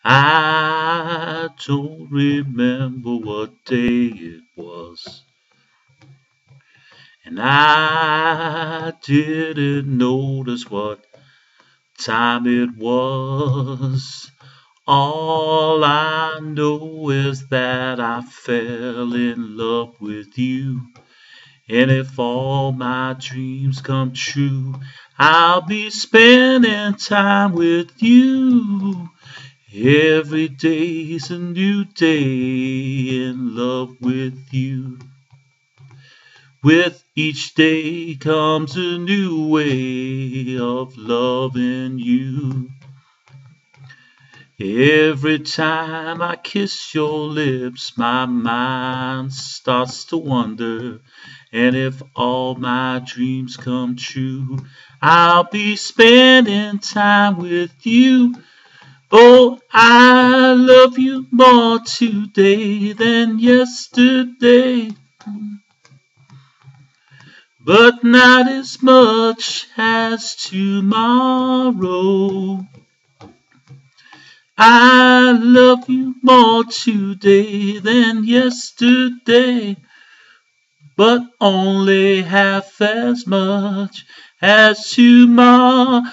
I don't remember what day it was, and I didn't notice what time it was. All I know is that I fell in love with you. And if all my dreams come true, I'll be spending time with you. Every day's a new day in love with you. With each day comes a new way of loving you. Every time I kiss your lips, my mind starts to wonder. And if all my dreams come true, I'll be spending time with you. Oh, I love you more today than yesterday, but not as much as tomorrow. I love you more today than yesterday, but only half as much as tomorrow.